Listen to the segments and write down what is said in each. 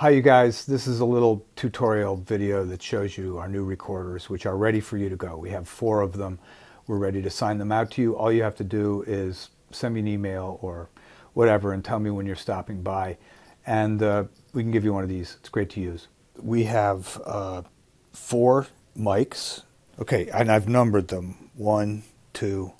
Hi you guys, this is a little tutorial video that shows you our new recorders which are ready for you to go. We have 4 of them. We're ready to sign them out to you. All you have to do is send me an email or whatever and tell me when you're stopping by, and we can give you one of these. It's great to use. We have 4 mics. Okay, and I've numbered them. 1, 2,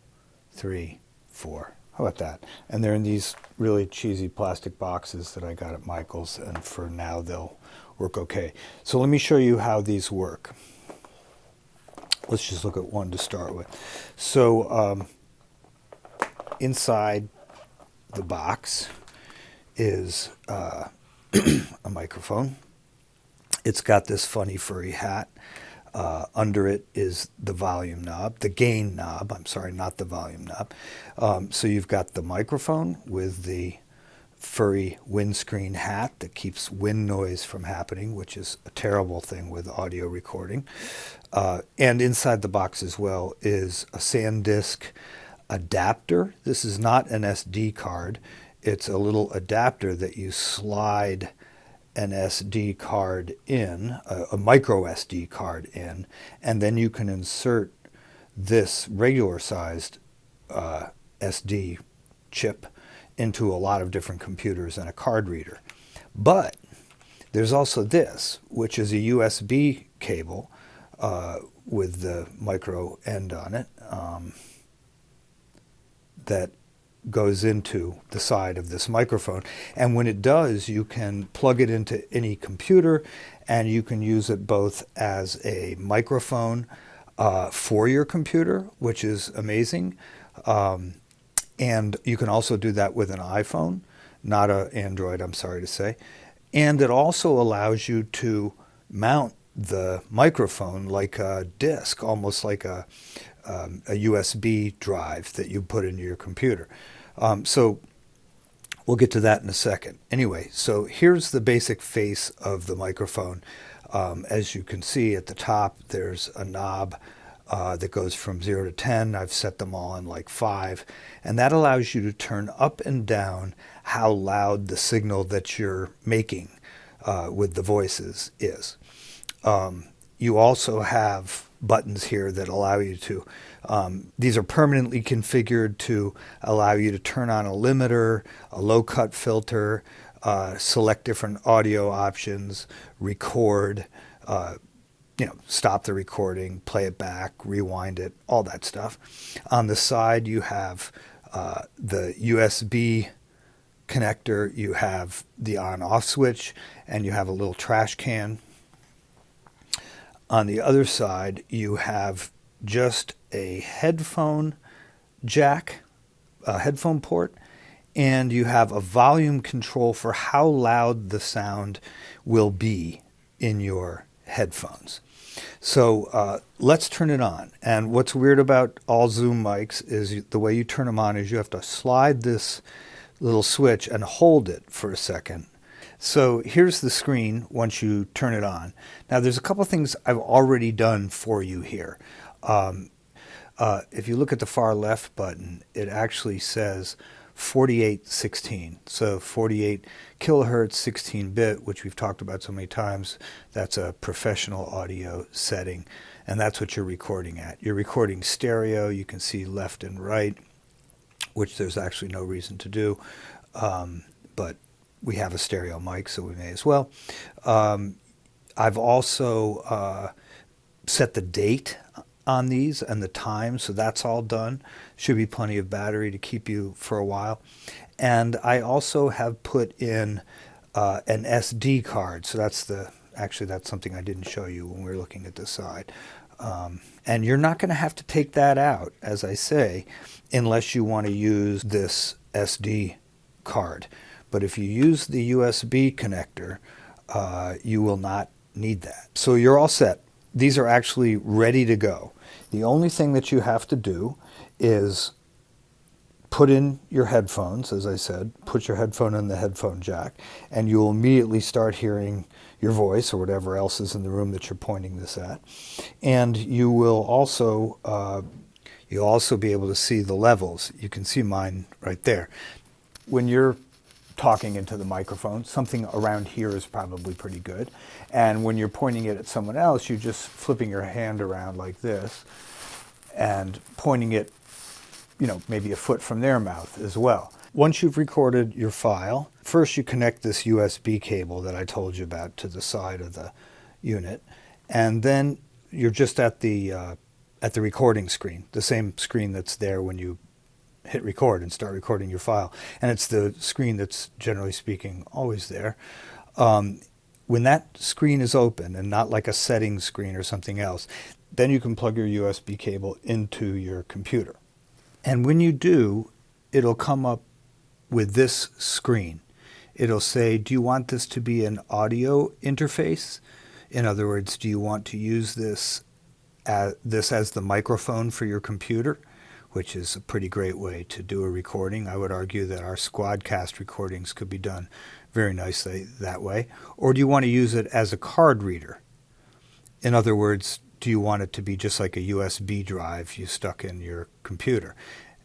3, 4. How about that? And they're in these really cheesy plastic boxes that I got at Michael's, and for now they'll work okay. So let me show you how these work. Let's just look at one to start with. So inside the box is a microphone. It's got this funny furry hat. Under it is the volume knob, the gain knob, I'm sorry, not the volume knob. So you've got the microphone with the furry windscreen hat that keeps wind noise from happening, which is a terrible thing with audio recording. And inside the box as well is a SanDisk adapter. This is not an SD card. It's a little adapter that you slide an SD card in, a micro SD card in, and then you can insert this regular sized SD chip into a lot of different computers and a card reader. But there's also this, which is a USB cable with the micro end on it that goes into the side of this microphone, and when it does, you can plug it into any computer and you can use it both as a microphone for your computer, which is amazing, and you can also do that with an iPhone, not an Android, I'm sorry to say. And it also allows you to mount the microphone like a disc, almost like a USB drive that you put into your computer. So we'll get to that in a second. Anyway, so here's the basic face of the microphone. As you can see at the top, there's a knob that goes from 0 to 10. I've set them all in like 5. And that allows you to turn up and down how loud the signal that you're making with the voices is. You also have buttons here that allow you to, these are permanently configured to allow you to turn on a limiter, a low cut filter, select different audio options, record, stop the recording, play it back, rewind it, all that stuff. On the side you have the USB connector, you have the on-off switch, and you have a little trash can. On the other side, you have just a headphone jack, a headphone port, and you have a volume control for how loud the sound will be in your headphones. So let's turn it on. And what's weird about all Zoom mics is the way you turn them on is you have to slide this little switch and hold it for a second. So here's the screen once you turn it on. Now there's a couple things I've already done for you here. If you look at the far left button, it actually says 4816. So 48 kilohertz, 16-bit, which we've talked about so many times. That's a professional audio setting, and that's what you're recording at. You're recording stereo. You can see left and right, which there's actually no reason to do, but we have a stereo mic, so we may as well. I've also set the date on these and the time, so that's all done. Should be plenty of battery to keep you for a while. And I also have put in an SD card, so that's something I didn't show you when we were looking at the side. And you're not going to have to take that out, as I say, unless you want to use this SD card. But if you use the USB connector, you will not need that. So you're all set. These are actually ready to go. The only thing that you have to do is put in your headphones, as I said, put your headphone in the headphone jack, and you'll immediately start hearing your voice or whatever else is in the room that you're pointing this at. And you will also, you'll also be able to see the levels. You can see mine right there. When you're talking into the microphone. Something around here is probably pretty good. And when you're pointing it at someone else, you're just flipping your hand around like this and pointing it, you know, maybe a foot from their mouth as well. Once you've recorded your file, first you connect this USB cable that I told you about to the side of the unit, and then you're just at the recording screen, the same screen that's there when you hit record and start recording your file. And it's the screen that's, generally speaking, always there. When that screen is open and not like a settings screen or something else, then you can plug your USB cable into your computer. And when you do, it'll come up with this screen. It'll say, do you want this to be an audio interface? In other words, do you want to use this as the microphone for your computer, which is a pretty great way to do a recording. I would argue that our Squadcast recordings could be done very nicely that way. Or do you want to use it as a card reader? In other words, do you want it to be just like a USB drive you stuck in your computer?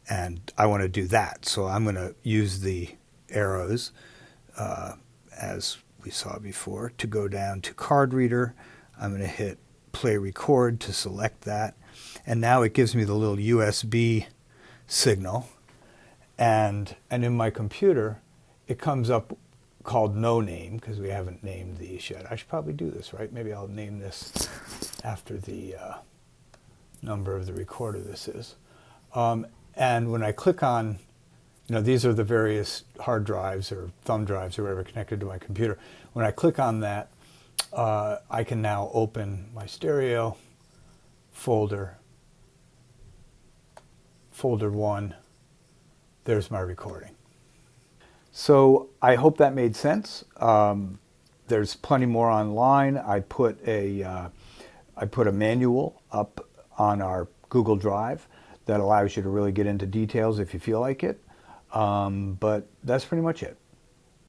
And I want to do that. So I'm going to use the arrows, as we saw before, to go down to card reader. I'm going to hit play record to select that. And now it gives me the little USB signal. And in my computer, it comes up called no name, because we haven't named these yet. I should probably do this, right? Maybe I'll name this after the number of the recorder this is. And when I click on, you know, these are the various hard drives or thumb drives or whatever connected to my computer. When I click on that, I can now open my stereo folder, folder 1. There's my recording. So I hope that made sense. There's plenty more online. I put a manual up on our Google Drive that allows you to really get into details if you feel like it. But that's pretty much it.